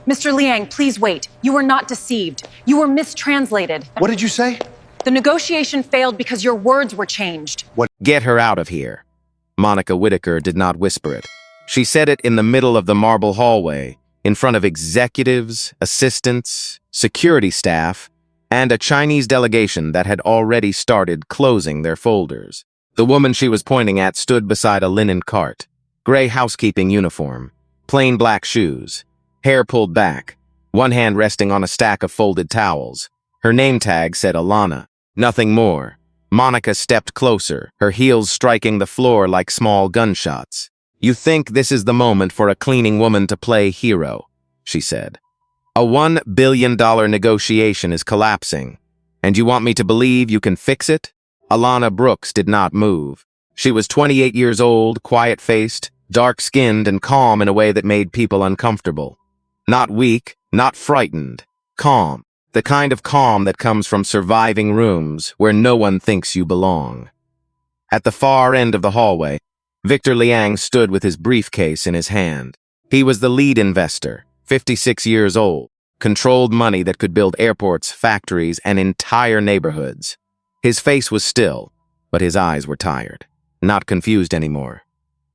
Mr. Liang, please wait. You were not deceived. You were mistranslated. What did you say? The negotiation failed because your words were changed. What? Get her out of here. Monica Whittaker did not whisper it. She said it in the middle of the marble hallway, in front of executives, assistants, security staff, and a Chinese delegation that had already started closing their folders. The woman she was pointing at stood beside a linen cart, gray housekeeping uniform, plain black shoes, hair pulled back, one hand resting on a stack of folded towels. Her name tag said Alana. Nothing more. Monica stepped closer, her heels striking the floor like small gunshots. "You think this is the moment for a cleaning woman to play hero," she said. "A $1 billion negotiation is collapsing, and you want me to believe you can fix it?" Alana Brooks did not move. She was 28 years old, quiet-faced, dark-skinned, and calm in a way that made people uncomfortable. Not weak, not frightened. Calm. The kind of calm that comes from surviving rooms where no one thinks you belong. At the far end of the hallway, Victor Liang stood with his briefcase in his hand. He was the lead investor, 56 years old, controlled money that could build airports, factories, and entire neighborhoods. His face was still, but his eyes were tired, not confused anymore.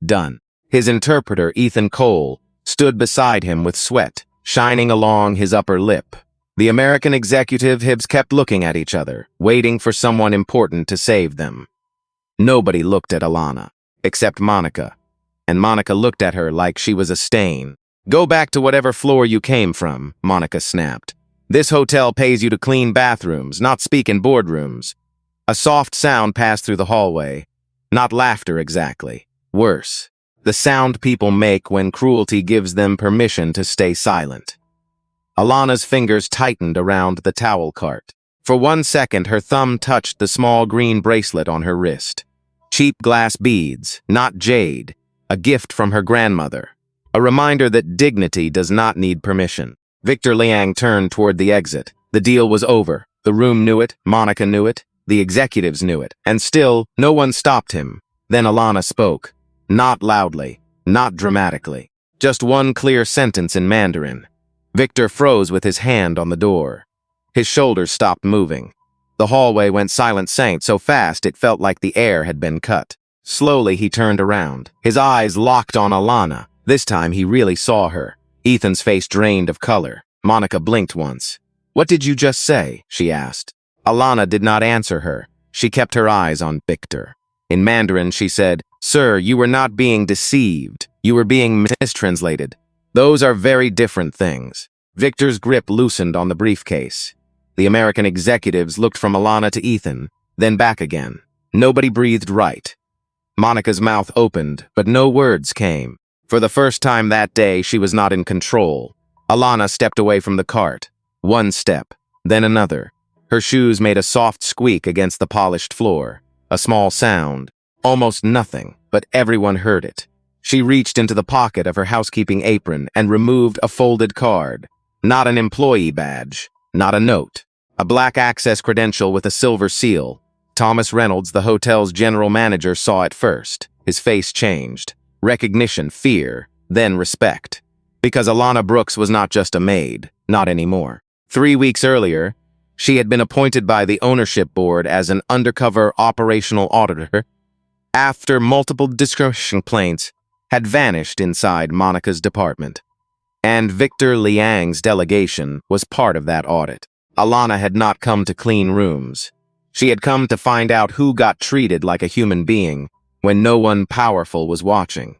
Done. His interpreter, Ethan Cole, stood beside him with sweat shining along his upper lip. The American executive Hibbs kept looking at each other, waiting for someone important to save them. Nobody looked at Alana, except Monica, and Monica looked at her like she was a stain. "Go back to whatever floor you came from," Monica snapped. "This hotel pays you to clean bathrooms, not speak in boardrooms." A soft sound passed through the hallway. Not laughter exactly. Worse. The sound people make when cruelty gives them permission to stay silent. Alana's fingers tightened around the towel cart. For 1 second, her thumb touched the small green bracelet on her wrist. Cheap glass beads, not jade. A gift from her grandmother. A reminder that dignity does not need permission. Victor Liang turned toward the exit. The deal was over. The room knew it. Monica knew it. The executives knew it. And still, no one stopped him. Then Alana spoke. Not loudly. Not dramatically. Just one clear sentence in Mandarin. Victor froze with his hand on the door. His shoulders stopped moving. The hallway went silent so fast it felt like the air had been cut. Slowly he turned around. His eyes locked on Alana. This time he really saw her. Ethan's face drained of color. Monica blinked once. "What did you just say?" she asked. Alana did not answer her. She kept her eyes on Victor. In Mandarin she said, "Sir, you were not being deceived. You were being mistranslated. Those are very different things." Victor's grip loosened on the briefcase. The American executives looked from Alana to Ethan, then back again. Nobody breathed right. Monica's mouth opened, but no words came. For the first time that day, she was not in control. Alana stepped away from the cart. One step, then another. Her shoes made a soft squeak against the polished floor. A small sound. Almost nothing, but everyone heard it. She reached into the pocket of her housekeeping apron and removed a folded card. Not an employee badge. Not a note. A black access credential with a silver seal. Thomas Reynolds, the hotel's general manager, saw it first. His face changed. Recognition, fear, then respect. Because Alana Brooks was not just a maid. Not anymore. 3 weeks earlier, she had been appointed by the ownership board as an undercover operational auditor after multiple discrimination complaints had vanished inside Monica's department. And Victor Liang's delegation was part of that audit. Alana had not come to clean rooms. She had come to find out who got treated like a human being when no one powerful was watching.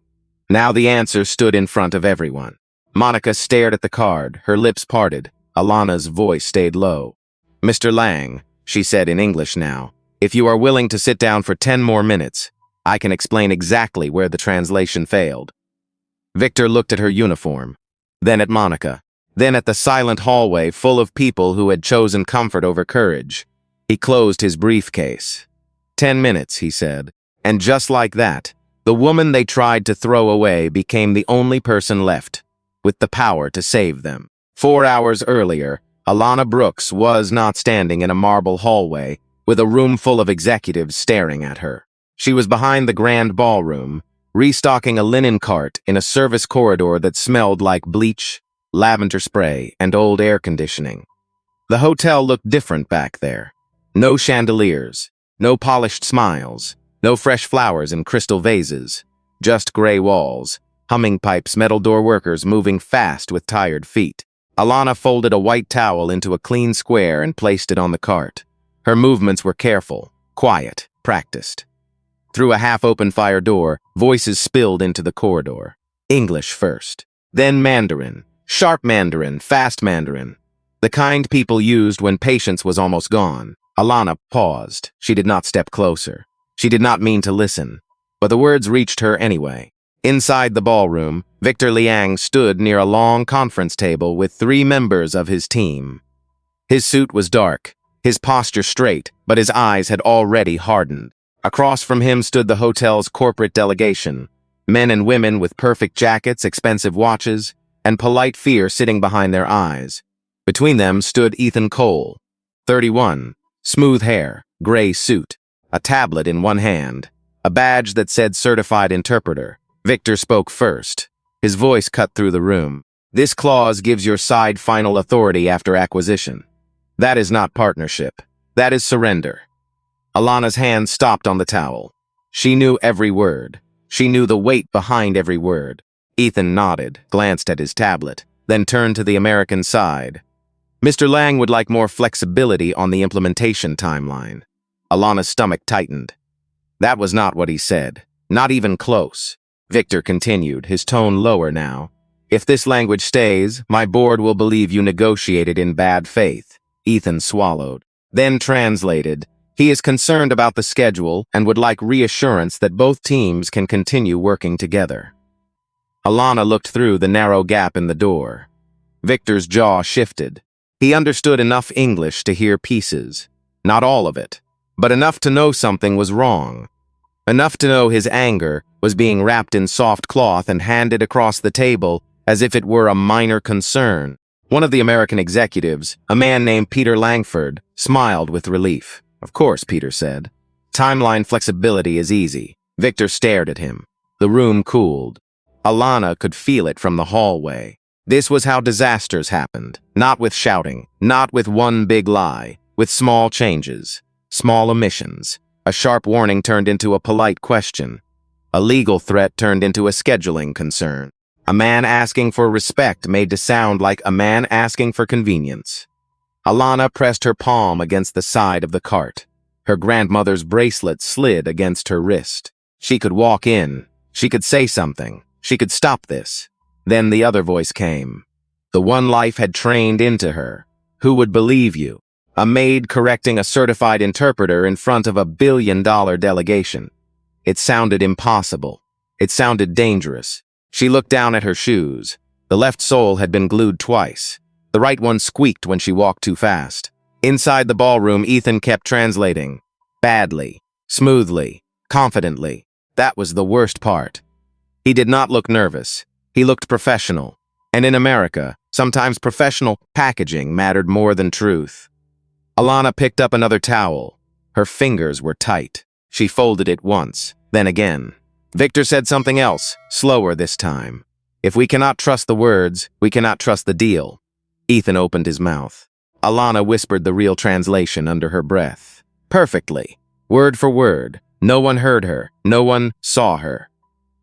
Now the answer stood in front of everyone. Monica stared at the card, her lips parted. Alana's voice stayed low. "Mr. Liang," she said in English now, "if you are willing to sit down for 10 more minutes, I can explain exactly where the translation failed." Victor looked at her uniform, then at Monica, then at the silent hallway full of people who had chosen comfort over courage. He closed his briefcase. 10 minutes, he said, and just like that, the woman they tried to throw away became the only person left, with the power to save them. 4 hours earlier, Alana Brooks was not standing in a marble hallway with a room full of executives staring at her. She was behind the grand ballroom, restocking a linen cart in a service corridor that smelled like bleach, lavender spray, and old air conditioning. The hotel looked different back there. No chandeliers, no polished smiles, no fresh flowers in crystal vases, just gray walls, humming pipes, metal door workers moving fast with tired feet. Alana folded a white towel into a clean square and placed it on the cart. Her movements were careful, quiet, practiced. Through a half-open fire door, voices spilled into the corridor. English first, then Mandarin, sharp Mandarin, fast Mandarin. The kind people used when patience was almost gone. Alana paused. She did not step closer. She did not mean to listen, but the words reached her anyway. Inside the ballroom, Victor Liang stood near a long conference table with 3 members of his team. His suit was dark, his posture straight, but his eyes had already hardened. Across from him stood the hotel's corporate delegation, men and women with perfect jackets, expensive watches, and polite fear sitting behind their eyes. Between them stood Ethan Cole, 31, smooth hair, gray suit, a tablet in one hand, a badge that said certified interpreter. Victor spoke first. His voice cut through the room. This clause gives your side final authority after acquisition. That is not partnership. That is surrender. Alana's hand stopped on the towel. She knew every word. She knew the weight behind every word. Ethan nodded, glanced at his tablet, then turned to the American side. Mr. Lang would like more flexibility on the implementation timeline. Alana's stomach tightened. That was not what he said. Not even close. Victor continued, his tone lower now. If this language stays, my board will believe you negotiated in bad faith. Ethan swallowed. Then translated. He is concerned about the schedule and would like reassurance that both teams can continue working together. Alana looked through the narrow gap in the door. Victor's jaw shifted. He understood enough English to hear pieces. Not all of it, but enough to know something was wrong. Enough to know his anger was being wrapped in soft cloth and handed across the table as if it were a minor concern. One of the American executives, a man named Peter Langford, smiled with relief. Of course, Peter said. Timeline flexibility is easy. Victor stared at him. The room cooled. Alana could feel it from the hallway. This was how disasters happened. Not with shouting, not with one big lie, with small changes, small omissions. A sharp warning turned into a polite question. A legal threat turned into a scheduling concern. A man asking for respect made to sound like a man asking for convenience. Alana pressed her palm against the side of the cart. Her grandmother's bracelet slid against her wrist. She could walk in. She could say something. She could stop this. Then the other voice came. The one life had trained into her. Who would believe you? A maid correcting a certified interpreter in front of a billion-dollar delegation. It sounded impossible. It sounded dangerous. She looked down at her shoes. The left sole had been glued twice. The right one squeaked when she walked too fast. Inside the ballroom, Ethan kept translating. Badly, smoothly, confidently. That was the worst part. He did not look nervous. He looked professional. And in America, sometimes professional packaging mattered more than truth. Alana picked up another towel. Her fingers were tight. She folded it once, then again. Victor said something else, slower this time. If we cannot trust the words, we cannot trust the deal. Ethan opened his mouth. Alana whispered the real translation under her breath. Perfectly. Word for word. No one heard her. No one saw her.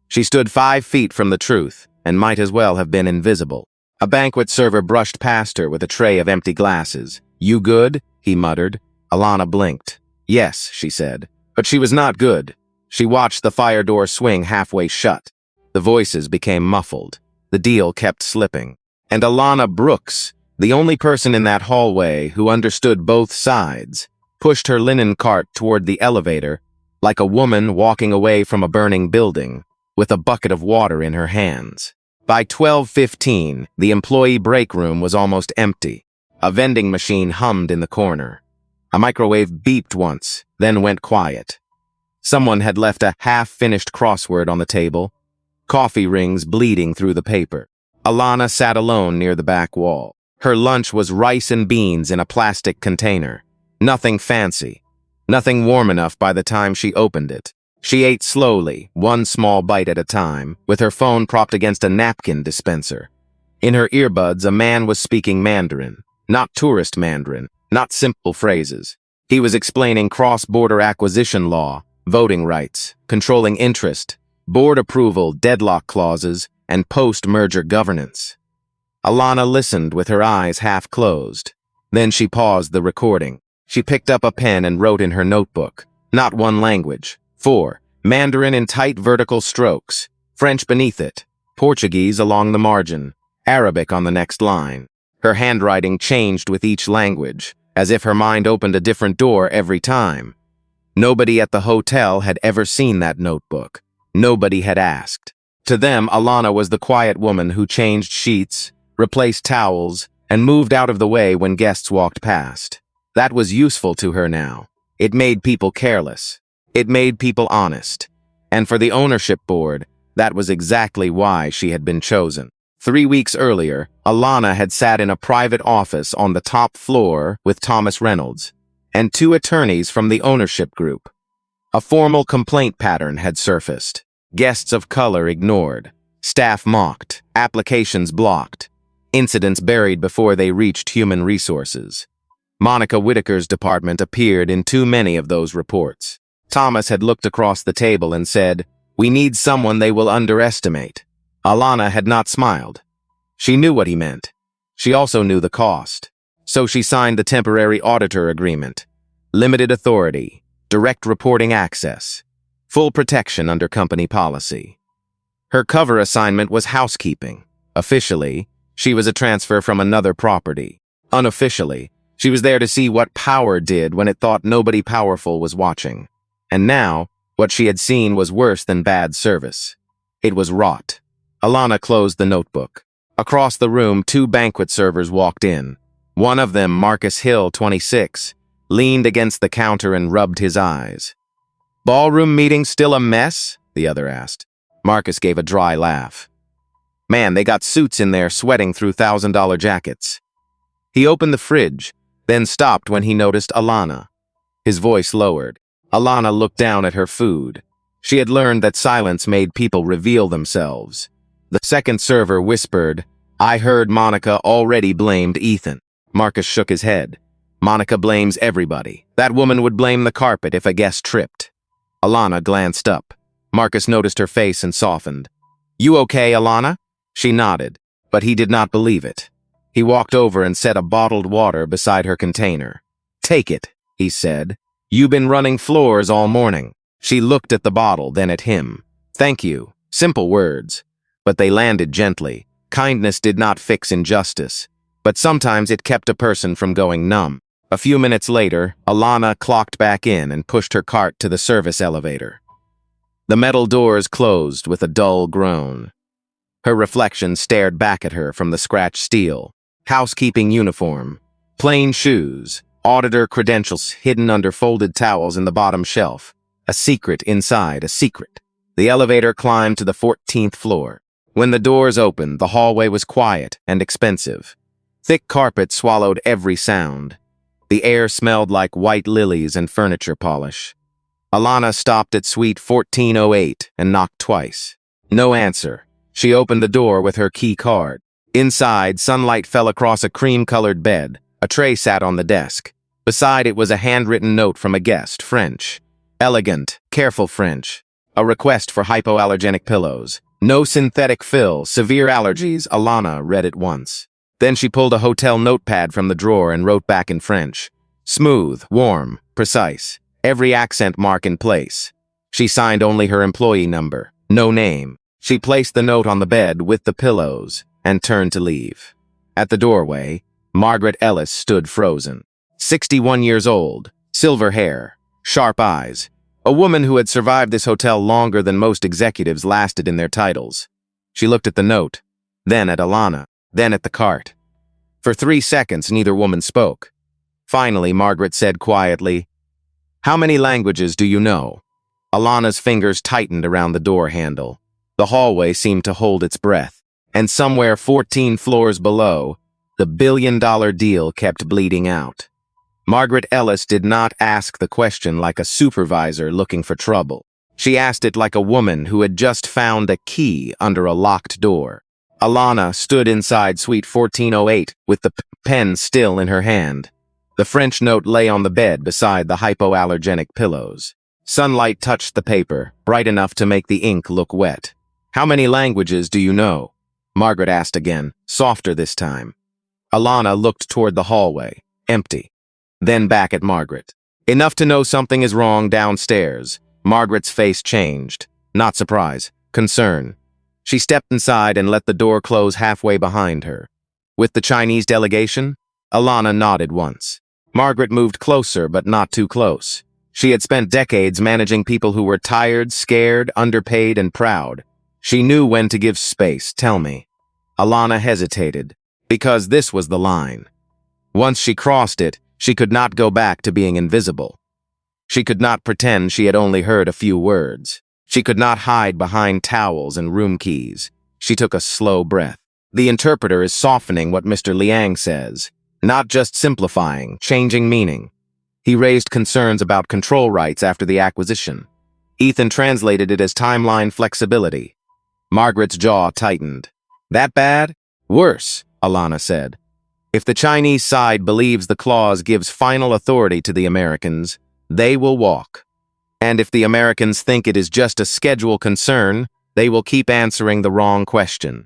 She stood 5 feet from the truth, and might as well have been invisible. A banquet server brushed past her with a tray of empty glasses. You good? He muttered. Alana blinked. Yes, she said. But she was not good. She watched the fire door swing halfway shut. The voices became muffled. The deal kept slipping. And Alana Brooks, the only person in that hallway who understood both sides, pushed her linen cart toward the elevator like a woman walking away from a burning building, with a bucket of water in her hands. By 12:15, the employee break room was almost empty. A vending machine hummed in the corner. A microwave beeped once, then went quiet. Someone had left a half-finished crossword on the table, coffee rings bleeding through the paper. Alana sat alone near the back wall. Her lunch was rice and beans in a plastic container. Nothing fancy. Nothing warm enough by the time she opened it. She ate slowly, one small bite at a time, with her phone propped against a napkin dispenser. In her earbuds, a man was speaking Mandarin. Not tourist Mandarin, not simple phrases. He was explaining cross-border acquisition law, voting rights, controlling interest, board approval, deadlock clauses, and post-merger governance. Alana listened with her eyes half closed. Then she paused the recording. She picked up a pen and wrote in her notebook. Not one language. 4. Mandarin in tight vertical strokes. French beneath it. Portuguese along the margin. Arabic on the next line. Her handwriting changed with each language, as if her mind opened a different door every time. Nobody at the hotel had ever seen that notebook. Nobody had asked. To them, Alana was the quiet woman who changed sheets, replaced towels, and moved out of the way when guests walked past. That was useful to her now. It made people careless. It made people honest. And for the ownership board, that was exactly why she had been chosen. 3 weeks earlier, Alana had sat in a private office on the top floor with Thomas Reynolds and 2 attorneys from the ownership group. A formal complaint pattern had surfaced. Guests of color ignored. Staff mocked. Applications blocked. Incidents buried before they reached human resources. Monica Whitaker's department appeared in too many of those reports. Thomas had looked across the table and said, "We need someone they will underestimate." Alana had not smiled. She knew what he meant. She also knew the cost. So she signed the temporary auditor agreement. Limited authority, direct reporting access, full protection under company policy. Her cover assignment was housekeeping. Officially, she was a transfer from another property. Unofficially, she was there to see what power did when it thought nobody powerful was watching. And now, what she had seen was worse than bad service. It was rot. Alana closed the notebook. Across the room, 2 banquet servers walked in. One of them, Marcus Hill, 26, leaned against the counter and rubbed his eyes. "Ballroom meeting still a mess?" the other asked. Marcus gave a dry laugh. "Man, they got suits in there sweating through $1,000 jackets." He opened the fridge, then stopped when he noticed Alana. His voice lowered. Alana looked down at her food. She had learned that silence made people reveal themselves. The second server whispered, "I heard Monica already blamed Ethan." Marcus shook his head. "Monica blames everybody. That woman would blame the carpet if a guest tripped." Alana glanced up. Marcus noticed her face and softened. "You okay, Alana?" She nodded, but he did not believe it. He walked over and set a bottled water beside her container. "Take it," he said. "You've been running floors all morning." She looked at the bottle, then at him. "Thank you." Simple words, but they landed gently. Kindness did not fix injustice, but sometimes it kept a person from going numb. A few minutes later, Alana clocked back in and pushed her cart to the service elevator. The metal doors closed with a dull groan. Her reflection stared back at her from the scratched steel. Housekeeping uniform, plain shoes, auditor credentials hidden under folded towels in the bottom shelf. A secret inside a secret. The elevator climbed to the 14th floor. When the doors opened, the hallway was quiet and expensive. Thick carpet swallowed every sound. The air smelled like white lilies and furniture polish. Alana stopped at suite 1408 and knocked twice. No answer. She opened the door with her key card. Inside, sunlight fell across a cream-colored bed. A tray sat on the desk. Beside it was a handwritten note from a guest, French. Elegant, careful French. A request for hypoallergenic pillows. No synthetic fill, severe allergies, Alana read it once. Then she pulled a hotel notepad from the drawer and wrote back in French. Smooth, warm, precise. Every accent mark in place. She signed only her employee number. No name. She placed the note on the bed with the pillows and turned to leave. At the doorway, Margaret Ellis stood frozen. 61 years old, silver hair, sharp eyes. A woman who had survived this hotel longer than most executives lasted in their titles. She looked at the note, then at Alana, then at the cart. For 3 seconds, neither woman spoke. Finally, Margaret said quietly, "How many languages do you know?" Alana's fingers tightened around the door handle. The hallway seemed to hold its breath, and somewhere 14 floors below, the billion-dollar deal kept bleeding out. Margaret Ellis did not ask the question like a supervisor looking for trouble. She asked it like a woman who had just found a key under a locked door. Alana stood inside suite 1408 with the pen still in her hand. The French note lay on the bed beside the hypoallergenic pillows. Sunlight touched the paper, bright enough to make the ink look wet. "How many languages do you know?" Margaret asked again, softer this time. Alana looked toward the hallway, empty. Then back at Margaret. "Enough to know something is wrong downstairs." Margaret's face changed. Not surprise, concern. She stepped inside and let the door close halfway behind her. "With the Chinese delegation?" Alana nodded once. Margaret moved closer, but not too close. She had spent decades managing people who were tired, scared, underpaid, and proud. She knew when to give space. "Tell me." Alana hesitated, because this was the line. Once she crossed it, she could not go back to being invisible. She could not pretend she had only heard a few words. She could not hide behind towels and room keys. She took a slow breath. The interpreter is softening what Mr. Liang says, not just simplifying, changing meaning. He raised concerns about control rights after the acquisition. Ethan translated it as timeline flexibility. Margaret's jaw tightened. "That bad?" "Worse," Alana said. "If the Chinese side believes the clause gives final authority to the Americans, they will walk. And if the Americans think it is just a schedule concern, they will keep answering the wrong question."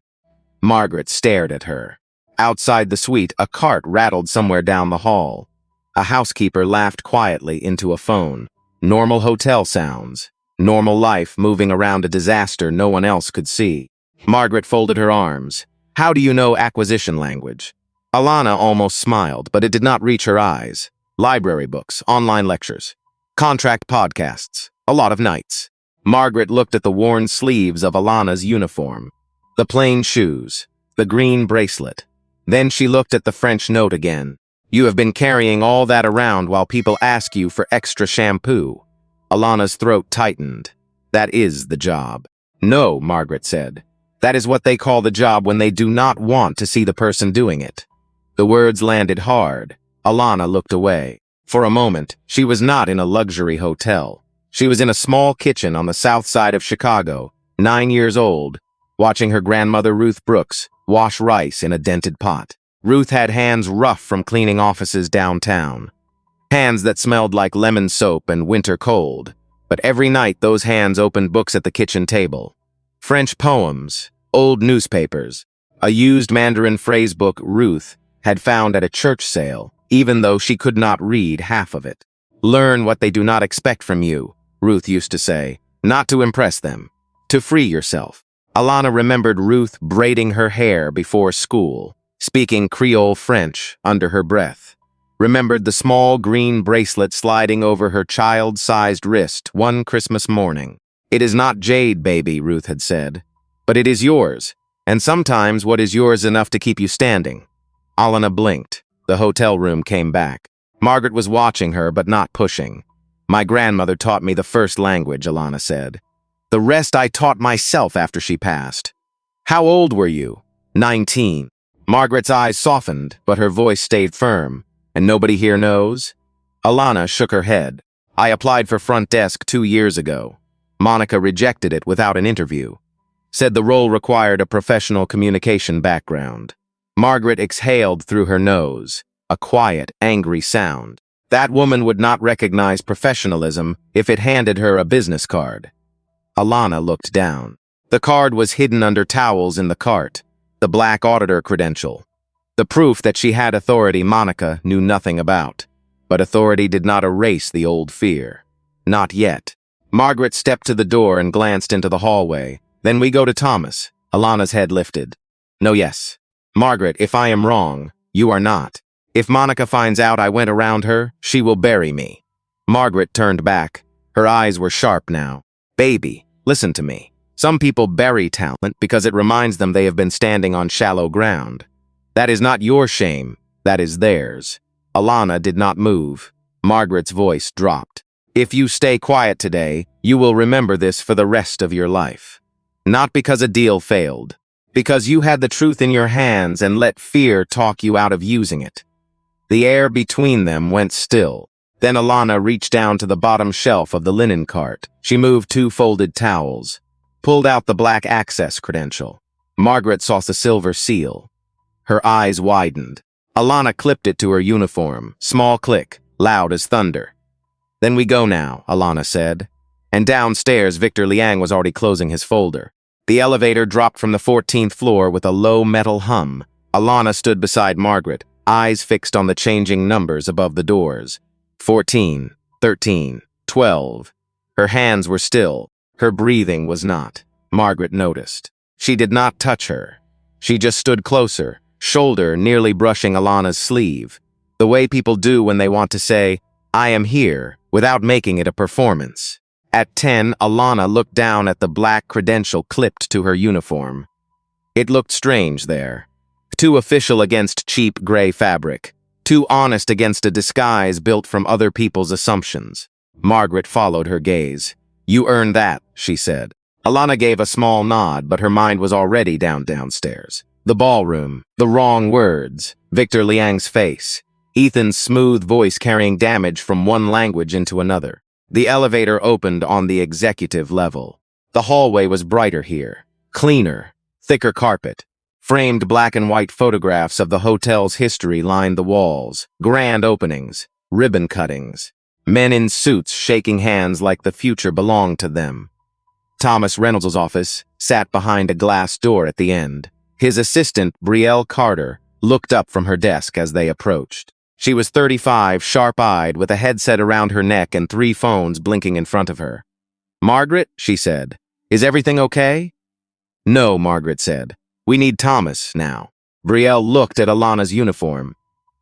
Margaret stared at her. Outside the suite, a cart rattled somewhere down the hall. A housekeeper laughed quietly into a phone. Normal hotel sounds. Normal life moving around a disaster no one else could see. Margaret folded her arms. "How do you know acquisition language?" Alana almost smiled, but it did not reach her eyes. "Library books, online lectures, contract podcasts, a lot of nights." Margaret looked at the worn sleeves of Alana's uniform, the plain shoes, the green bracelet. Then she looked at the French note again. "You have been carrying all that around while people ask you for extra shampoo." Alana's throat tightened. "That is the job." "No," Margaret said. "That is what they call the job when they do not want to see the person doing it." The words landed hard. Alana looked away. For a moment, she was not in a luxury hotel. She was in a small kitchen on the south side of Chicago, 9 years old, watching her grandmother Ruth Brooks wash rice in a dented pot. Ruth had hands rough from cleaning offices downtown. Hands that smelled like lemon soap and winter cold. But every night those hands opened books at the kitchen table. French poems, old newspapers, a used Mandarin phrase book Ruth had found at a church sale, even though she could not read half of it. "Learn what they do not expect from you," Ruth used to say, "not to impress them, to free yourself." Alana remembered Ruth braiding her hair before school, speaking Creole French under her breath. Remembered the small green bracelet sliding over her child-sized wrist one Christmas morning. "It is not jade, baby," Ruth had said, "but it is yours, and sometimes what is yours enough to keep you standing." Alana blinked. The hotel room came back. Margaret was watching her, but not pushing. "My grandmother taught me the first language," Alana said. "The rest I taught myself after she passed." "How old were you?" 19. Margaret's eyes softened, but her voice stayed firm. "And nobody here knows?" Alana shook her head. "I applied for front desk 2 years ago. Monica rejected it without an interview. Said the role required a professional communication background." Margaret exhaled through her nose, a quiet, angry sound. That woman would not recognize professionalism if it handed her a business card. Alana looked down. The card was hidden under towels in the cart, the black auditor credential. The proof that she had authority Monica knew nothing about. But authority did not erase the old fear. Not yet. Margaret stepped to the door and glanced into the hallway. "Then we go to Thomas." Alana's head lifted. "No, yes." "Margaret, if I am wrong, you are not. If Monica finds out I went around her, she will bury me." Margaret turned back. Her eyes were sharp now. "Baby, listen to me. Some people bury talent because it reminds them they have been standing on shallow ground. That is not your shame, that is theirs." Alana did not move. Margaret's voice dropped. "If you stay quiet today, you will remember this for the rest of your life. Not because a deal failed. Because you had the truth in your hands and let fear talk you out of using it." The air between them went still. Then Alana reached down to the bottom shelf of the linen cart. She moved 2 folded towels, pulled out the black access credential. Margaret saw the silver seal. Her eyes widened. Alana clipped it to her uniform. Small click, loud as thunder. "Then we go now," Alana said. And downstairs, Victor Liang was already closing his folder. The elevator dropped from the 14th floor with a low metal hum. Alana stood beside Margaret, eyes fixed on the changing numbers above the doors. 14, 13, 12. Her hands were still. Her breathing was not. Margaret noticed. She did not touch her. She just stood closer, shoulder nearly brushing Alana's sleeve. The way people do when they want to say, "I am here," without making it a performance. At 10, Alana looked down at the black credential clipped to her uniform. It looked strange there. Too official against cheap gray fabric. Too honest against a disguise built from other people's assumptions. Margaret followed her gaze. "You earned that," she said. Alana gave a small nod, but her mind was already downstairs. The ballroom, the wrong words, Victor Liang's face, Ethan's smooth voice carrying damage from one language into another. The elevator opened on the executive level. The hallway was brighter here, cleaner, thicker carpet. Framed black and white photographs of the hotel's history lined the walls. Grand openings, ribbon cuttings. Men in suits shaking hands like the future belonged to them. Thomas Reynolds' office sat behind a glass door at the end. His assistant, Brielle Carter, looked up from her desk as they approached. She was 35, sharp-eyed, with a headset around her neck and 3 phones blinking in front of her. "Margaret," she said, "is everything okay?" "No," Margaret said. "We need Thomas now." Brielle looked at Alana's uniform,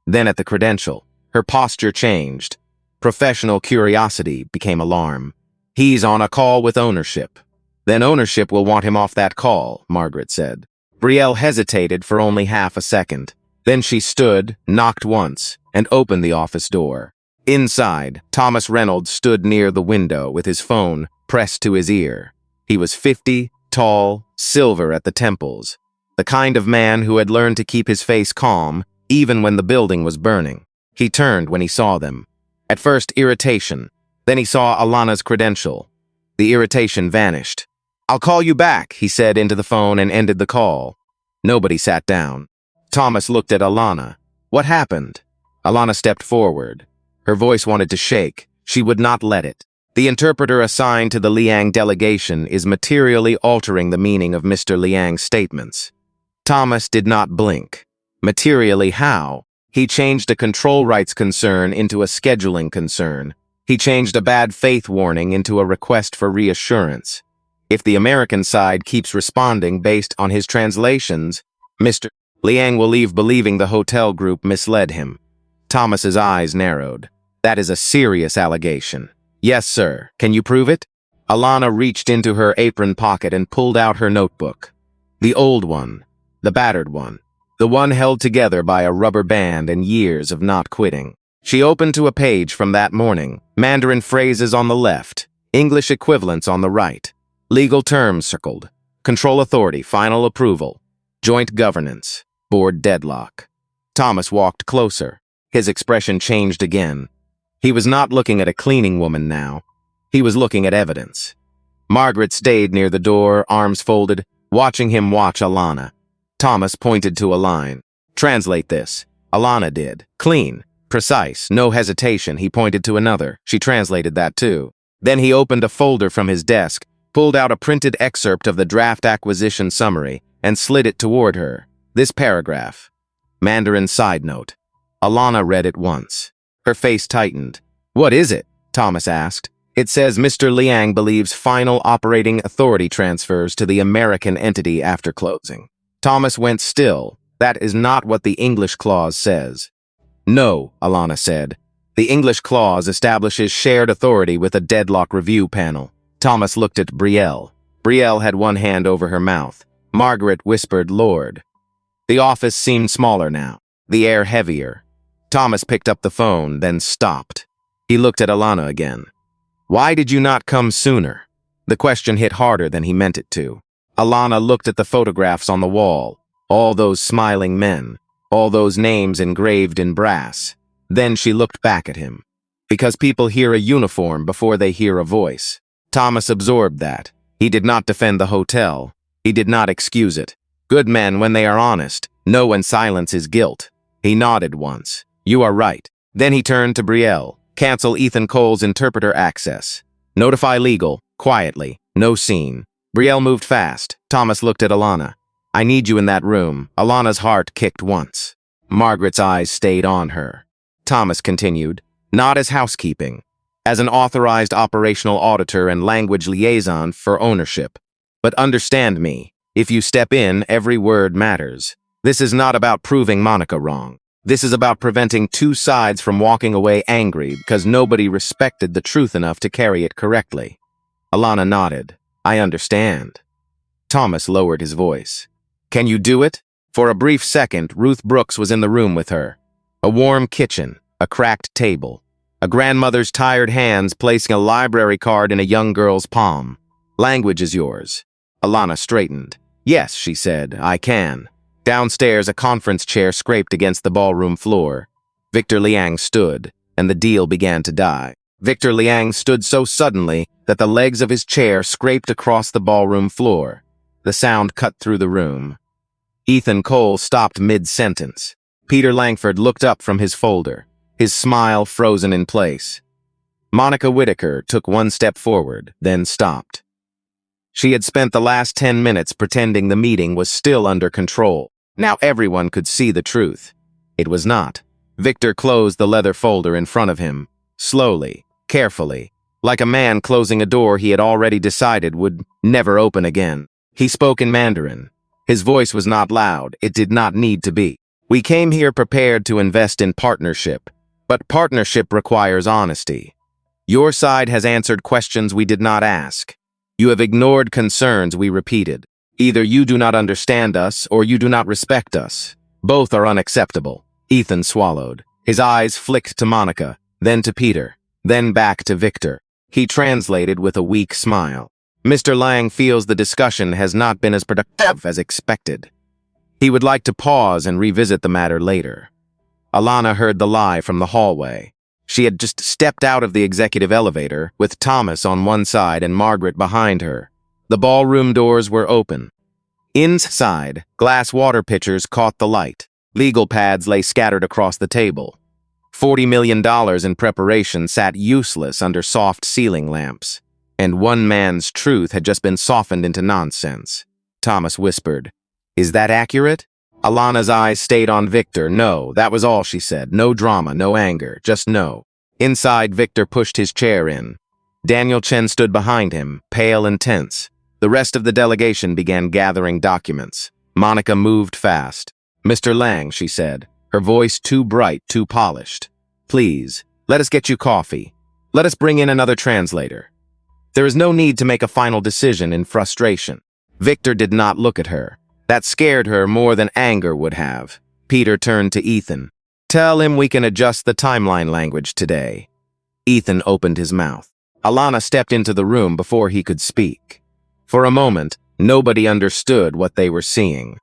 then at the credential. Her posture changed. Professional curiosity became alarm. "He's on a call with ownership." "Then ownership will want him off that call," Margaret said. Brielle hesitated for only half a second. Then she stood, knocked once, and opened the office door. Inside, Thomas Reynolds stood near the window with his phone pressed to his ear. He was 50, tall, silver at the temples. The kind of man who had learned to keep his face calm, even when the building was burning. He turned when he saw them. At first, irritation. Then he saw Alana's credential. The irritation vanished. "I'll call you back," he said into the phone and ended the call. Nobody sat down. Thomas looked at Alana. "What happened?" Alana stepped forward. Her voice wanted to shake. She would not let it. "The interpreter assigned to the Liang delegation is materially altering the meaning of Mr. Liang's statements." Thomas did not blink. Materially how? He changed a control rights concern into a scheduling concern. He changed a bad faith warning into a request for reassurance. If the American side keeps responding based on his translations, Mr. Liang will leave believing the hotel group misled him. Thomas's eyes narrowed. "That is a serious allegation." "Yes, sir. Can you prove it?" Alana reached into her apron pocket and pulled out her notebook. The old one. The battered one. The one held together by a rubber band and years of not quitting. She opened to a page from that morning. Mandarin phrases on the left. English equivalents on the right. Legal terms circled. Control authority, final approval. Joint governance. Board deadlock. Thomas walked closer. His expression changed again. He was not looking at a cleaning woman now. He was looking at evidence. Margaret stayed near the door, arms folded, watching him watch Alana. Thomas pointed to a line. "Translate this." Alana did. "Clean. Precise. No hesitation." He pointed to another. She translated that too. Then he opened a folder from his desk, pulled out a printed excerpt of the draft acquisition summary, and slid it toward her. This paragraph. Mandarin side note. Alana read it once. Her face tightened. "What is it?" Thomas asked. "It says Mr. Liang believes final operating authority transfers to the American entity after closing." Thomas went still. "That is not what the English clause says." "No," Alana said. "The English clause establishes shared authority with a deadlock review panel." Thomas looked at Brielle. Brielle had one hand over her mouth. Margaret whispered, "Lord." The office seemed smaller now, the air heavier. Thomas picked up the phone, then stopped. He looked at Alana again. "Why did you not come sooner?" The question hit harder than he meant it to. Alana looked at the photographs on the wall, all those smiling men, all those names engraved in brass. Then she looked back at him. Because people hear a uniform before they hear a voice. Thomas absorbed that. He did not defend the hotel. He did not excuse it. Good men, when they are honest, know when silence is guilt. He nodded once. You are right. Then he turned to Brielle. Cancel Ethan Cole's interpreter access. Notify legal, quietly, no scene. Brielle moved fast. Thomas looked at Alana. I need you in that room. Alana's heart kicked once. Margaret's eyes stayed on her. Thomas continued, not as housekeeping, as an authorized operational auditor and language liaison for ownership. But understand me, if you step in, every word matters. This is not about proving Monica wrong. This is about preventing two sides from walking away angry because nobody respected the truth enough to carry it correctly. Alana nodded. I understand. Thomas lowered his voice. Can you do it? For a brief second, Ruth Brooks was in the room with her. A warm kitchen, a cracked table, a grandmother's tired hands placing a library card in a young girl's palm. Language is yours. Alana straightened. Yes, she said, I can. Downstairs, a conference chair scraped against the ballroom floor. Victor Liang stood, and the deal began to die. Victor Liang stood so suddenly that the legs of his chair scraped across the ballroom floor. The sound cut through the room. Ethan Cole stopped mid-sentence. Peter Langford looked up from his folder, his smile frozen in place. Monica Whittaker took one step forward, then stopped. She had spent the last 10 minutes pretending the meeting was still under control. Now everyone could see the truth. It was not. Victor closed the leather folder in front of him, slowly, carefully, like a man closing a door he had already decided would never open again. He spoke in Mandarin. His voice was not loud. It did not need to be. We came here prepared to invest in partnership, but partnership requires honesty. Your side has answered questions we did not ask. You have ignored concerns we repeated. Either you do not understand us or you do not respect us. Both are unacceptable. Ethan swallowed. His eyes flicked to Monica, then to Peter, then back to Victor. He translated with a weak smile. Mr. Lang feels the discussion has not been as productive as expected. He would like to pause and revisit the matter later. Alana heard the lie from the hallway. She had just stepped out of the executive elevator, with Thomas on one side and Margaret behind her. The ballroom doors were open. Inside, glass water pitchers caught the light. Legal pads lay scattered across the table. $40 million in preparation sat useless under soft ceiling lamps. And one man's truth had just been softened into nonsense. Thomas whispered, Is that accurate? Alana's eyes stayed on Victor. No, that was all she said. No drama, no anger, just no. Inside, Victor pushed his chair in. Daniel Chen stood behind him, pale and tense. The rest of the delegation began gathering documents. Monica moved fast. Mr. Lang, she said, her voice too bright, too polished. Please, let us get you coffee. Let us bring in another translator. There is no need to make a final decision in frustration. Victor did not look at her. That scared her more than anger would have. Peter turned to Ethan. Tell him we can adjust the timeline language today. Ethan opened his mouth. Alana stepped into the room before he could speak. For a moment, nobody understood what they were seeing.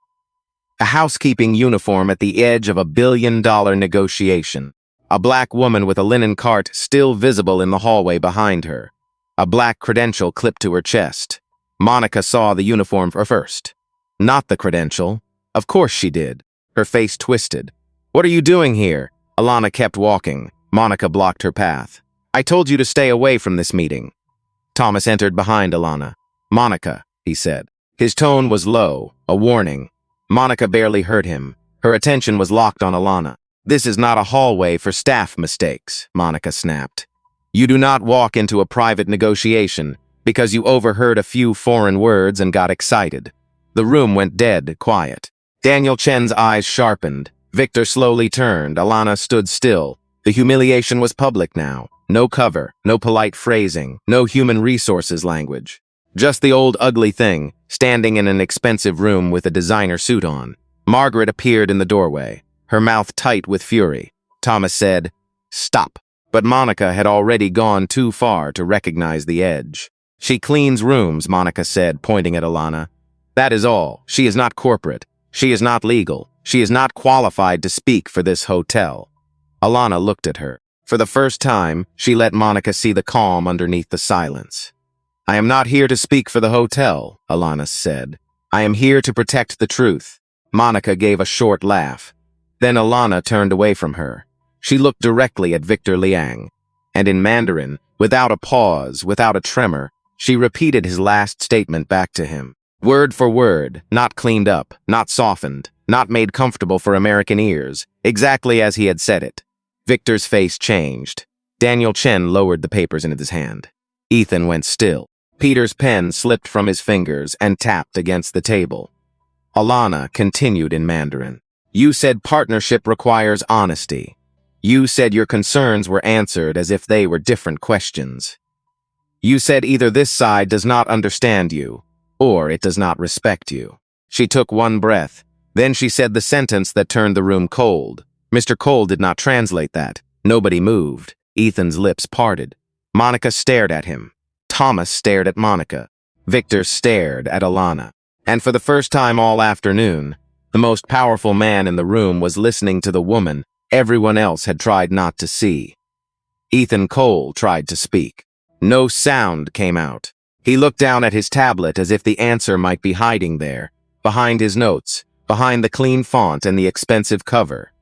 A housekeeping uniform at the edge of $1 billion negotiation. A black woman with a linen cart still visible in the hallway behind her. A black credential clipped to her chest. Monica saw the uniform first. Not the credential. Of course she did. Her face twisted. What are you doing here? Alana kept walking. Monica blocked her path. I told you to stay away from this meeting. Thomas entered behind Alana. Monica, he said. His tone was low, a warning. Monica barely heard him. Her attention was locked on Alana. This is not a hallway for staff mistakes, Monica snapped. You do not walk into a private negotiation because you overheard a few foreign words and got excited. The room went dead quiet. Daniel Chen's eyes sharpened. Victor slowly turned. Alana stood still. The humiliation was public now. No cover, no polite phrasing, no human resources language. Just the old ugly thing, standing in an expensive room with a designer suit on. Margaret appeared in the doorway, her mouth tight with fury. Thomas said, Stop. But Monica had already gone too far to recognize the edge. She cleans rooms, Monica said, pointing at Alana. That is all. She is not corporate. She is not legal. She is not qualified to speak for this hotel. Alana looked at her. For the first time, she let Monica see the calm underneath the silence. I am not here to speak for the hotel, Alana said. I am here to protect the truth. Monica gave a short laugh. Then Alana turned away from her. She looked directly at Victor Liang, and in Mandarin, without a pause, without a tremor, she repeated his last statement back to him. Word for word, not cleaned up, not softened, not made comfortable for American ears, exactly as he had said it. Victor's face changed. Daniel Chen lowered the papers into his hand. Ethan went still. Peter's pen slipped from his fingers and tapped against the table. Alana continued in Mandarin. You said partnership requires honesty. You said your concerns were answered as if they were different questions. You said either this side does not understand you, or it does not respect you. She took one breath. Then she said the sentence that turned the room cold. Mr. Cole did not translate that. Nobody moved. Ethan's lips parted. Monica stared at him. Thomas stared at Monica. Victor stared at Alana. And for the first time all afternoon, the most powerful man in the room was listening to the woman everyone else had tried not to see. Ethan Cole tried to speak. No sound came out. He looked down at his tablet as if the answer might be hiding there, behind his notes, behind the clean font and the expensive cover.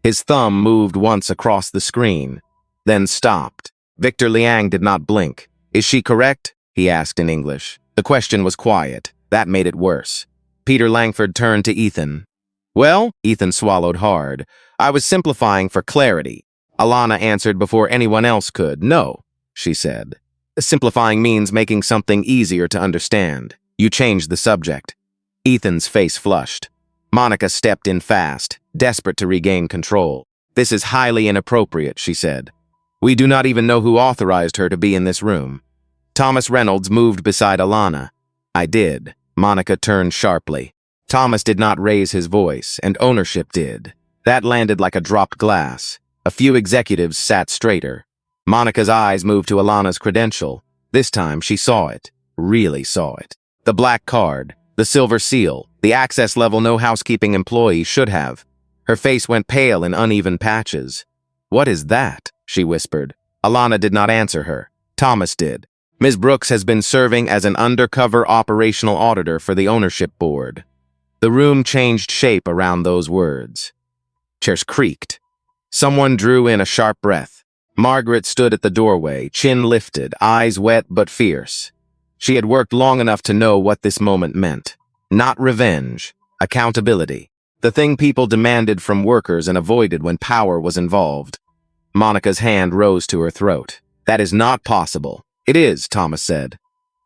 His thumb moved once across the screen, then stopped. Victor Liang did not blink. Is she correct? He asked in English. The question was quiet. That made it worse. Peter Langford turned to Ethan. Well, Ethan swallowed hard. I was simplifying for clarity. Alana answered before anyone else could. No, she said. Simplifying means making something easier to understand. You changed the subject. Ethan's face flushed. Monica stepped in fast, desperate to regain control. This is highly inappropriate, she said. We do not even know who authorized her to be in this room. Thomas Reynolds moved beside Alana. I did. Monica turned sharply. Thomas did not raise his voice, and ownership did. That landed like a dropped glass. A few executives sat straighter. Monica's eyes moved to Alana's credential. This time she saw it. Really saw it. The black card, the silver seal, the access level no housekeeping employee should have. Her face went pale in uneven patches. What is that? She whispered. Alana did not answer her. Thomas did. Ms. Brooks has been serving as an undercover operational auditor for the ownership board. The room changed shape around those words. Chairs creaked. Someone drew in a sharp breath. Margaret stood at the doorway, chin lifted, eyes wet but fierce. She had worked long enough to know what this moment meant. Not revenge, accountability. The thing people demanded from workers and avoided when power was involved. Monica's hand rose to her throat. That is not possible. It is, Thomas said.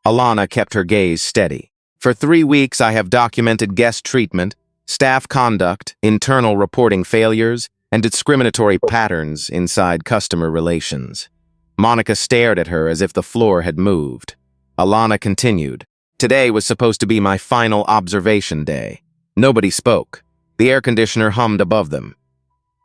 Alana kept her gaze steady. For 3 weeks I have documented guest treatment, staff conduct, internal reporting failures, and discriminatory patterns inside customer relations. Monica stared at her as if the floor had moved. Alana continued. Today was supposed to be my final observation day. Nobody spoke. The air conditioner hummed above them.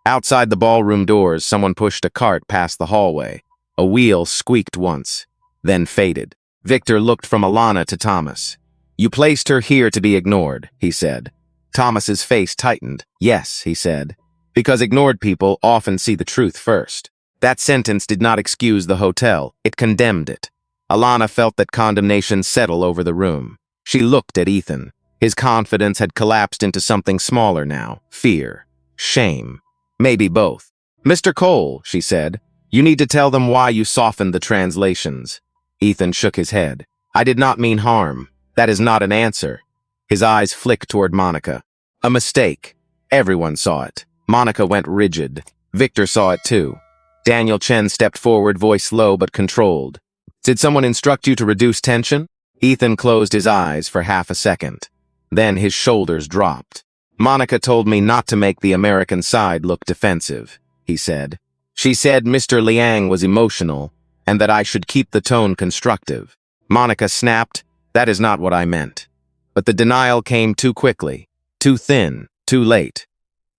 Outside the ballroom doors, someone pushed a cart past the hallway. A wheel squeaked once, then faded. Victor looked from Alana to Thomas. You placed her here to be ignored, he said. Thomas's face tightened. Yes, he said. Because ignored people often see the truth first. That sentence did not excuse the hotel. It condemned it. Alana felt that condemnation settle over the room. She looked at Ethan. His confidence had collapsed into something smaller now. Fear. Shame. Maybe both. Mr. Cole, she said, you need to tell them why you softened the translations. Ethan shook his head. I did not mean harm. That is not an answer. His eyes flicked toward Monica. A mistake. Everyone saw it. Monica went rigid. Victor saw it too. Daniel Chen stepped forward, voice low but controlled. Did someone instruct you to reduce tension? Ethan closed his eyes for half a second. Then his shoulders dropped. Monica told me not to make the American side look defensive, he said. She said Mr. Liang was emotional and that I should keep the tone constructive. Monica snapped, that is not what I meant. But the denial came too quickly, too thin, too late.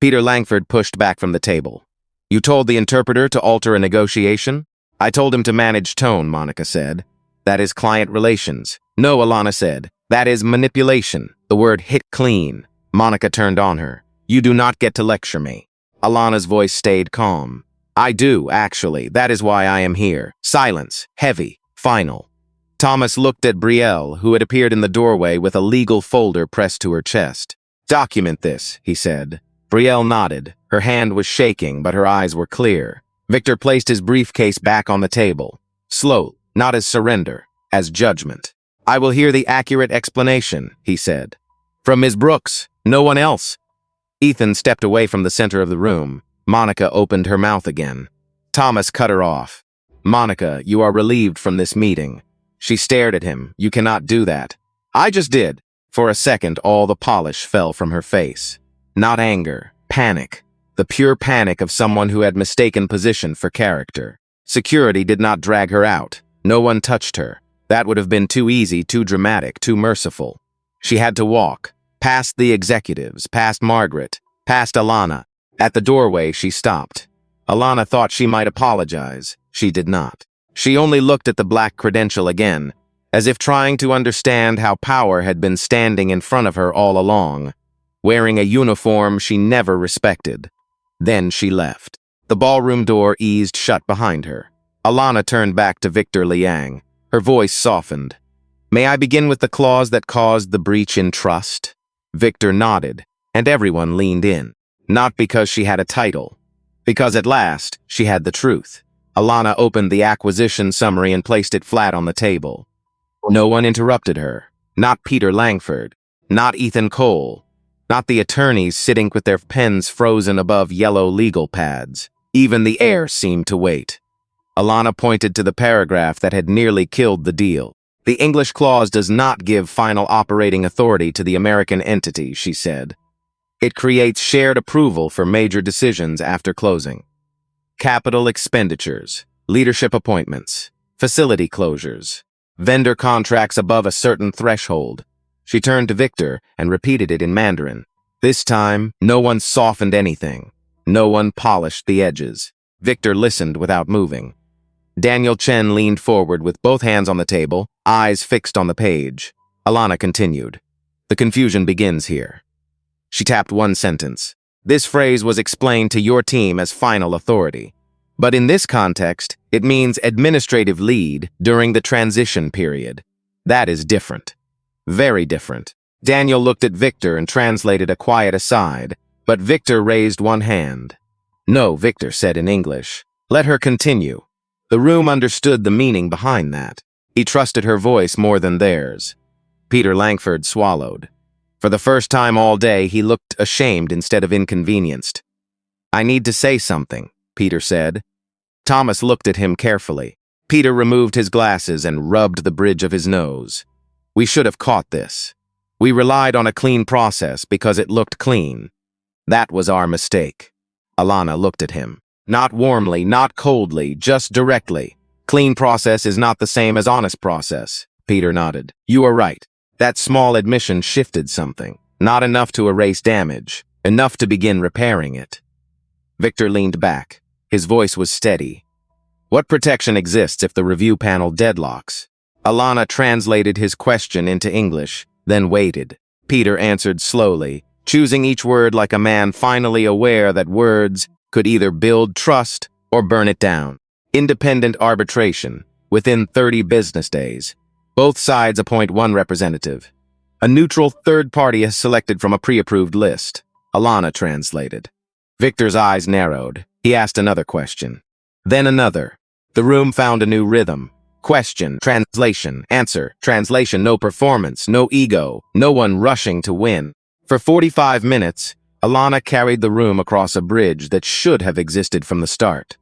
Peter Langford pushed back from the table. You told the interpreter to alter a negotiation? I told him to manage tone, Monica said. That is client relations. No, Alana said. That is manipulation. The word hit clean. Monica turned on her. You do not get to lecture me. Alana's voice stayed calm. I do, actually. That is why I am here. Silence. Heavy. Final. Thomas looked at Brielle, who had appeared in the doorway with a legal folder pressed to her chest. "Document this," he said. Brielle nodded. Her hand was shaking, but her eyes were clear. Victor placed his briefcase back on the table. Slow, not as surrender, as judgment. "I will hear the accurate explanation," he said. "From Ms. Brooks, no one else." Ethan stepped away from the center of the room. Monica opened her mouth again. Thomas cut her off. "Monica, you are relieved from this meeting." She stared at him. "You cannot do that." "I just did." For a second, all the polish fell from her face. Not anger, panic. The pure panic of someone who had mistaken position for character. Security did not drag her out. No one touched her. That would have been too easy, too dramatic, too merciful. She had to walk, past the executives, past Margaret, past Alana. At the doorway, she stopped. Alana thought she might apologize. She did not. She only looked at the black credential again, as if trying to understand how power had been standing in front of her all along, wearing a uniform she never respected. Then she left. The ballroom door eased shut behind her. Alana turned back to Victor Liang. Her voice softened. "May I begin with the clause that caused the breach in trust?" Victor nodded, and everyone leaned in. Not because she had a title, because at last she had the truth. Alana opened the acquisition summary and placed it flat on the table. No one interrupted her. Not Peter Langford. Not Ethan Cole. Not the attorneys sitting with their pens frozen above yellow legal pads. Even the air seemed to wait. Alana pointed to the paragraph that had nearly killed the deal. "The English clause does not give final operating authority to the American entity," she said. "It creates shared approval for major decisions after closing. Capital expenditures, leadership appointments, facility closures, vendor contracts above a certain threshold." She turned to Victor and repeated it in Mandarin. This time, no one softened anything. No one polished the edges. Victor listened without moving. Daniel Chen leaned forward with both hands on the table, eyes fixed on the page. Alana continued. "The confusion begins here." She tapped one sentence. "This phrase was explained to your team as final authority. But in this context, it means administrative lead during the transition period. That is different. Very different." Daniel looked at Victor and translated a quiet aside, but Victor raised one hand. "No," Victor said in English. "Let her continue." The room understood the meaning behind that. He trusted her voice more than theirs. Peter Langford swallowed. For the first time all day, he looked ashamed instead of inconvenienced. "I need to say something," Peter said. Thomas looked at him carefully. Peter removed his glasses and rubbed the bridge of his nose. "We should have caught this. We relied on a clean process because it looked clean. That was our mistake." Alana looked at him. Not warmly, not coldly, just directly. "Clean process is not the same as honest process." Peter nodded. "You are right. That small admission shifted something. Not enough to erase damage. Enough to begin repairing it." Victor leaned back. His voice was steady. "What protection exists if the review panel deadlocks?" Alana translated his question into English, then waited. Peter answered slowly, choosing each word like a man finally aware that words could either build trust or burn it down. "Independent arbitration, within 30 business days. Both sides appoint one representative. A neutral third party is selected from a pre-approved list." Alana translated. Victor's eyes narrowed. He asked another question. Then another. The room found a new rhythm. Question, translation, answer, translation, no performance, no ego, no one rushing to win. For 45 minutes, Alana carried the room across a bridge that should have existed from the start.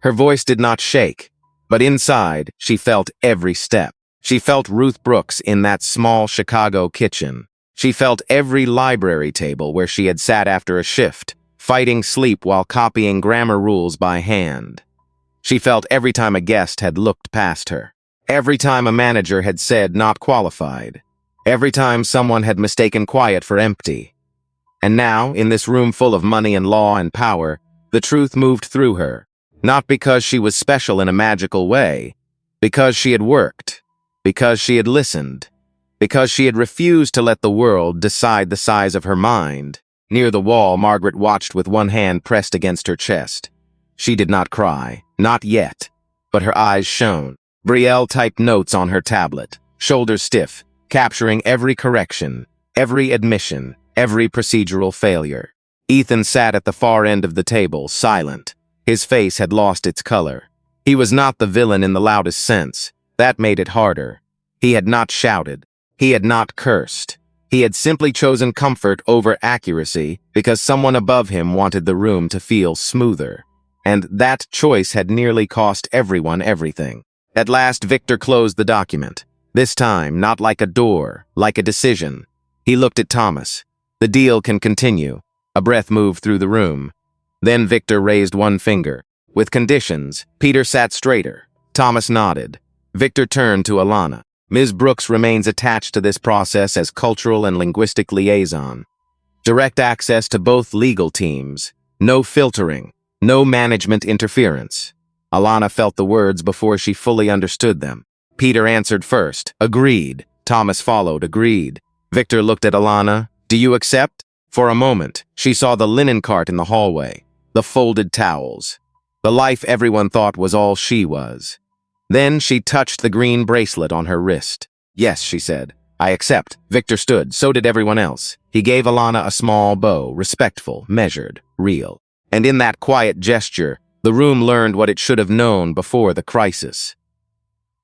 Her voice did not shake, but inside, she felt every step. She felt Ruth Brooks in that small Chicago kitchen. She felt every library table where she had sat after a shift, fighting sleep while copying grammar rules by hand. She felt every time a guest had looked past her. Every time a manager had said not qualified. Every time someone had mistaken quiet for empty. And now, in this room full of money and law and power, the truth moved through her. Not because she was special in a magical way. Because she had worked. Because she had listened. Because she had refused to let the world decide the size of her mind. Near the wall, Margaret watched with one hand pressed against her chest. She did not cry, not yet, but her eyes shone. Brielle typed notes on her tablet, shoulders stiff, capturing every correction, every admission, every procedural failure. Ethan sat at the far end of the table, silent. His face had lost its color. He was not the villain in the loudest sense. That made it harder. He had not shouted. He had not cursed. He had simply chosen comfort over accuracy because someone above him wanted the room to feel smoother. And that choice had nearly cost everyone everything. At last, Victor closed the document. This time, not like a door, like a decision. He looked at Thomas. The deal can continue. A breath moved through the room. Then Victor raised one finger. With conditions, Peter sat straighter. Thomas nodded. Victor turned to Alana. Ms. Brooks remains attached to this process as cultural and linguistic liaison. Direct access to both legal teams. No filtering. No management interference. Alana felt the words before she fully understood them. Peter answered first. Agreed. Thomas followed. Agreed. Victor looked at Alana. Do you accept? For a moment, she saw the linen cart in the hallway. The folded towels. The life everyone thought was all she was. Then she touched the green bracelet on her wrist. Yes, she said. I accept. Victor stood. So did everyone else. He gave Alana a small bow, respectful, measured, real. And in that quiet gesture, the room learned what it should have known before the crisis.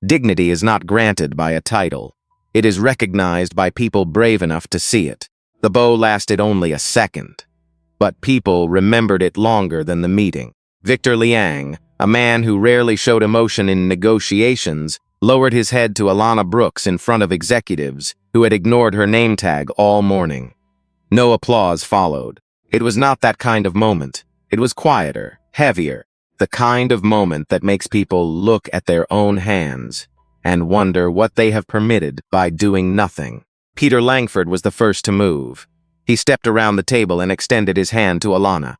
Dignity is not granted by a title. It is recognized by people brave enough to see it. The bow lasted only a second. But people remembered it longer than the meeting. Victor Liang, a man who rarely showed emotion in negotiations, lowered his head to Alana Brooks in front of executives who had ignored her name tag all morning. No applause followed. It was not that kind of moment. It was quieter, heavier, the kind of moment that makes people look at their own hands and wonder what they have permitted by doing nothing. Peter Langford was the first to move. He stepped around the table and extended his hand to Alana.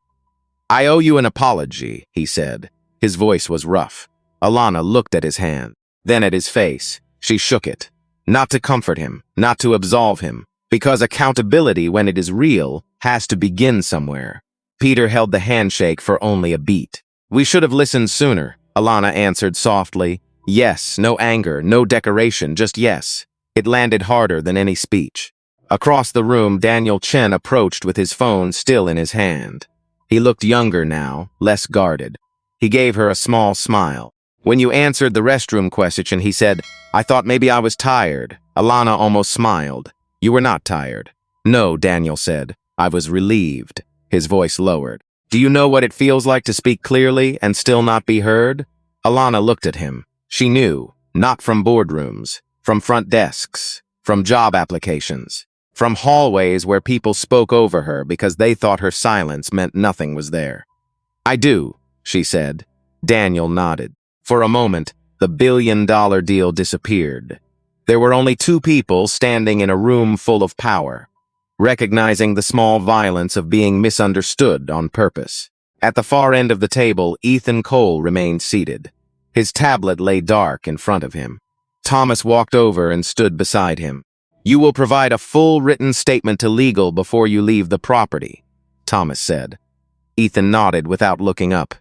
I owe you an apology, he said. His voice was rough. Alana looked at his hand, then at his face. She shook it. Not to comfort him, not to absolve him, because accountability, when it is real, has to begin somewhere. Peter held the handshake for only a beat. We should have listened sooner, Alana answered softly. Yes, no anger, no decoration, just yes. It landed harder than any speech. Across the room, Daniel Chen approached with his phone still in his hand. He looked younger now, less guarded. He gave her a small smile. When you answered the restroom question, he said, I thought maybe I was tired. Alana almost smiled. You were not tired. No, Daniel said. I was relieved. His voice lowered. Do you know what it feels like to speak clearly and still not be heard? Alana looked at him. She knew, not from boardrooms, from front desks, from job applications, from hallways where people spoke over her because they thought her silence meant nothing was there. I do, she said. Daniel nodded. For a moment, the billion-dollar deal disappeared. There were only two people standing in a room full of power, recognizing the small violence of being misunderstood on purpose. At the far end of the table, Ethan Cole remained seated. His tablet lay dark in front of him. Thomas walked over and stood beside him. You will provide a full written statement to legal before you leave the property, Thomas said. Ethan nodded without looking up.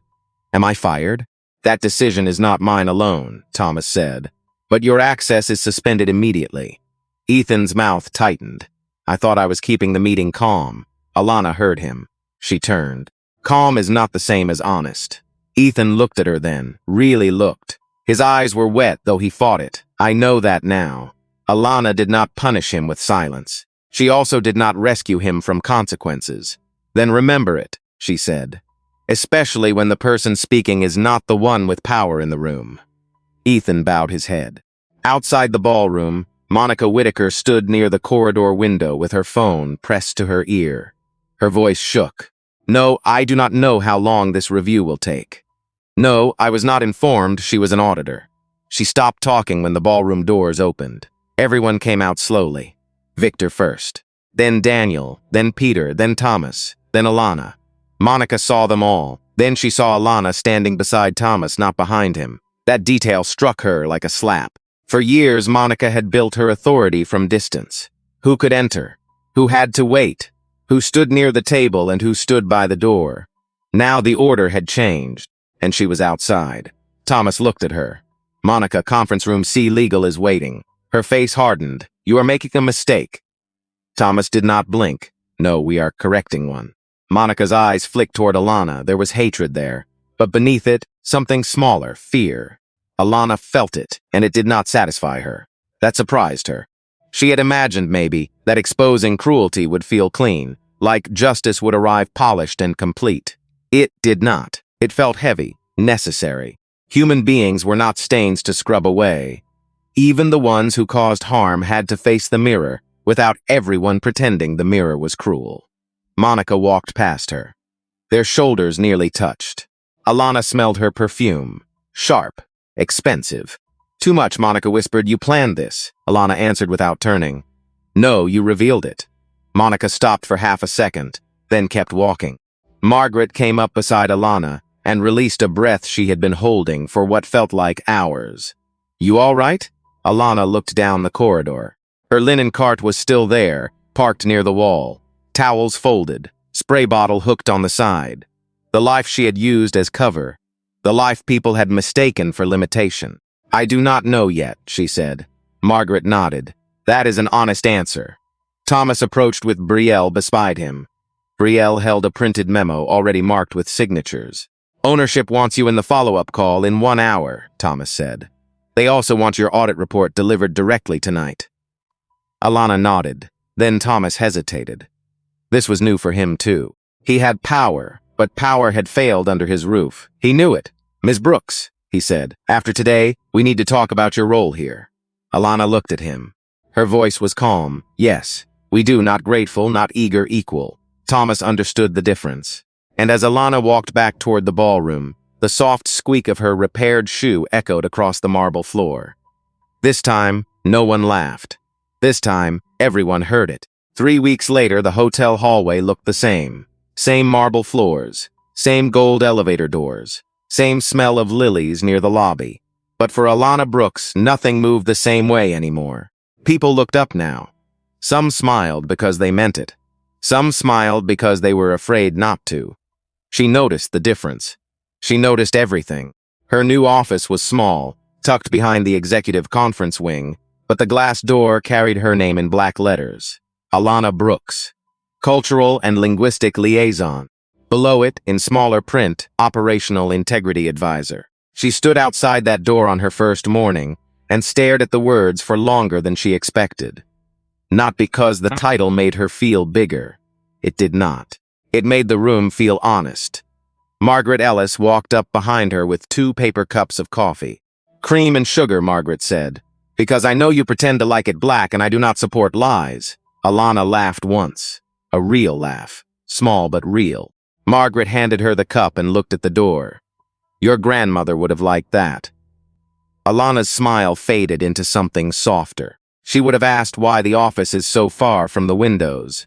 Am I fired? That decision is not mine alone, Thomas said. But your access is suspended immediately. Ethan's mouth tightened. I thought I was keeping the meeting calm. Alana heard him. She turned. Calm is not the same as honest. Ethan looked at her then, really looked. His eyes were wet, though he fought it. I know that now. Alana did not punish him with silence. She also did not rescue him from consequences. Then remember it, she said. Especially when the person speaking is not the one with power in the room. Ethan bowed his head. Outside the ballroom, Monica Whittaker stood near the corridor window with her phone pressed to her ear. Her voice shook. No, I do not know how long this review will take. No, I was not informed she was an auditor. She stopped talking when the ballroom doors opened. Everyone came out slowly. Victor first. Then Daniel, then Peter, then Thomas, then Alana. Monica saw them all. Then she saw Alana standing beside Thomas, not behind him. That detail struck her like a slap. For years, Monica had built her authority from distance. Who could enter? Who had to wait? Who stood near the table and who stood by the door? Now the order had changed, and she was outside. Thomas looked at her. Monica, conference room C legal is waiting. Her face hardened. You are making a mistake. Thomas did not blink. No, we are correcting one. Monica's eyes flicked toward Alana. There was hatred there. But beneath it, something smaller, fear. Alana felt it, and it did not satisfy her. That surprised her. She had imagined, maybe, that exposing cruelty would feel clean, like justice would arrive polished and complete. It did not. It felt heavy, necessary. Human beings were not stains to scrub away. Even the ones who caused harm had to face the mirror, without everyone pretending the mirror was cruel. Monica walked past her. Their shoulders nearly touched. Alana smelled her perfume. Sharp. Expensive. Too much, Monica whispered. You planned this. Alana answered without turning. No, you revealed it. Monica stopped for half a second, then kept walking. Margaret came up beside Alana and released a breath she had been holding for what felt like hours. You all right? Alana looked down the corridor. Her linen cart was still there, parked near the wall. Towels folded, spray bottle hooked on the side. The life she had used as cover. The life people had mistaken for limitation. I do not know yet, she said. Margaret nodded. That is an honest answer. Thomas approached with Brielle beside him. Brielle held a printed memo already marked with signatures. Ownership wants you in the follow-up call in 1 hour, Thomas said. They also want your audit report delivered directly tonight. Alana nodded. Then Thomas hesitated. This was new for him, too. He had power, but power had failed under his roof. He knew it. Ms. Brooks, he said, after today, we need to talk about your role here. Alana looked at him. Her voice was calm. Yes, we do, not grateful, not eager, equal. Thomas understood the difference. And as Alana walked back toward the ballroom, the soft squeak of her repaired shoe echoed across the marble floor. This time, no one laughed. This time, everyone heard it. 3 weeks later, the hotel hallway looked the same. Same marble floors, same gold elevator doors, same smell of lilies near the lobby. But for Alana Brooks, nothing moved the same way anymore. People looked up now. Some smiled because they meant it. Some smiled because they were afraid not to. She noticed the difference. She noticed everything. Her new office was small, tucked behind the executive conference wing, but the glass door carried her name in black letters. Alana Brooks. Cultural and Linguistic Liaison. Below it, in smaller print, Operational Integrity Advisor. She stood outside that door on her first morning and stared at the words for longer than she expected. Not because the title made her feel bigger. It did not. It made the room feel honest. Margaret Ellis walked up behind her with 2 paper cups of coffee. Cream and sugar, Margaret said. Because I know you pretend to like it black and I do not support lies. Alana laughed once. A real laugh. Small but real. Margaret handed her the cup and looked at the door. Your grandmother would have liked that. Alana's smile faded into something softer. She would have asked why the office is so far from the windows.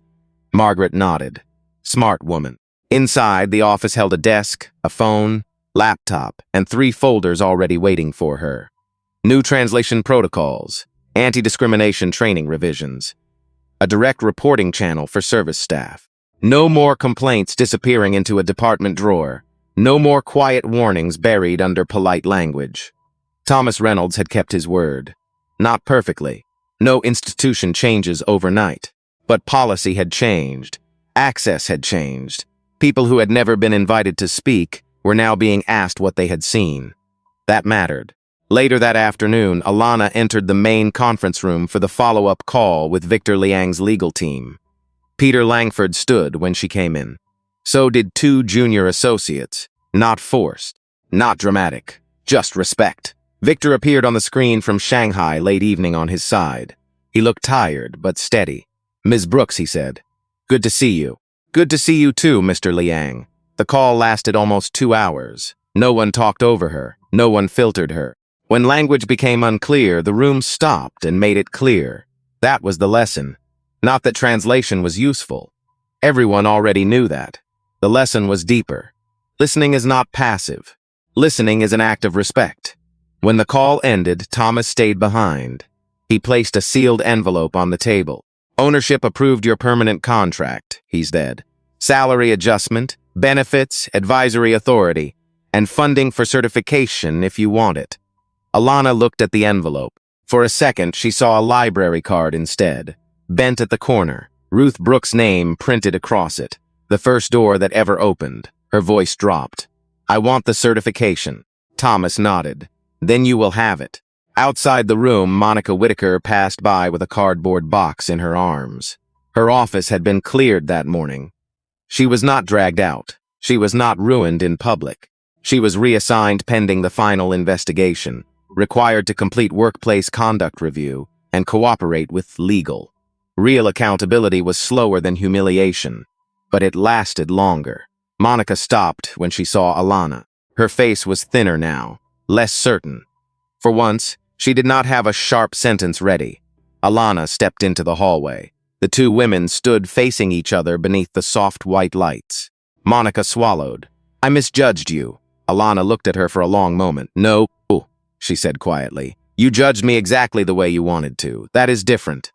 Margaret nodded. Smart woman. Inside, the office held a desk, a phone, laptop, and 3 folders already waiting for her. New translation protocols, anti-discrimination training revisions, a direct reporting channel for service staff. No more complaints disappearing into a department drawer. No more quiet warnings buried under polite language. Thomas Reynolds had kept his word. Not perfectly. No institution changes overnight. But policy had changed. Access had changed. People who had never been invited to speak were now being asked what they had seen. That mattered. Later that afternoon, Alana entered the main conference room for the follow-up call with Victor Liang's legal team. Peter Langford stood when she came in. So did 2 junior associates. Not forced. Not dramatic. Just respect. Victor appeared on the screen from Shanghai late evening on his side. He looked tired, but steady. Ms. Brooks, he said. Good to see you. Good to see you too, Mr. Liang. The call lasted almost 2 hours. No one talked over her. No one filtered her. When language became unclear, the room stopped and made it clear. That was the lesson. Not that translation was useful. Everyone already knew that. The lesson was deeper. Listening is not passive. Listening is an act of respect. When the call ended, Thomas stayed behind. He placed a sealed envelope on the table. Ownership approved your permanent contract, he said. Salary adjustment, benefits, advisory authority, and funding for certification if you want it. Alana looked at the envelope. For a second, she saw a library card instead. Bent at the corner, Ruth Brooks' name printed across it. The first door that ever opened. Her voice dropped. "I want the certification." Thomas nodded. "Then you will have it." Outside the room, Monica Whittaker passed by with a cardboard box in her arms. Her office had been cleared that morning. She was not dragged out. She was not ruined in public. She was reassigned pending the final investigation, required to complete workplace conduct review, and cooperate with legal. Real accountability was slower than humiliation, but it lasted longer. Monica stopped when she saw Alana. Her face was thinner now, less certain. For once, she did not have a sharp sentence ready. Alana stepped into the hallway. The two women stood facing each other beneath the soft white lights. Monica swallowed. "I misjudged you." Alana looked at her for a long moment. "No," she said quietly. "You judged me exactly the way you wanted to. That is different."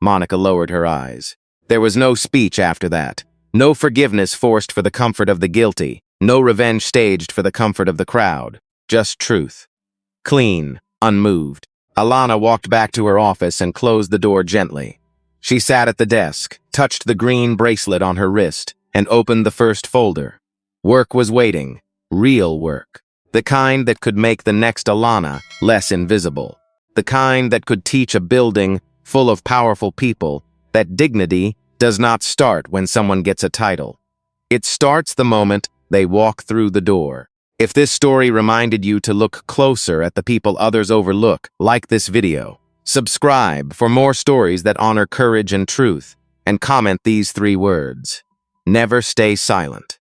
Monica lowered her eyes. There was no speech after that. No forgiveness forced for the comfort of the guilty. No revenge staged for the comfort of the crowd. Just truth. Clean, unmoved. Alana walked back to her office and closed the door gently. She sat at the desk, touched the green bracelet on her wrist, and opened the first folder. Work was waiting. Real work. The kind that could make the next Alana less invisible. The kind that could teach a building full of powerful people that dignity does not start when someone gets a title. It starts the moment they walk through the door. If this story reminded you to look closer at the people others overlook, like this video. Subscribe for more stories that honor courage and truth, and comment these 3 words. Never stay silent.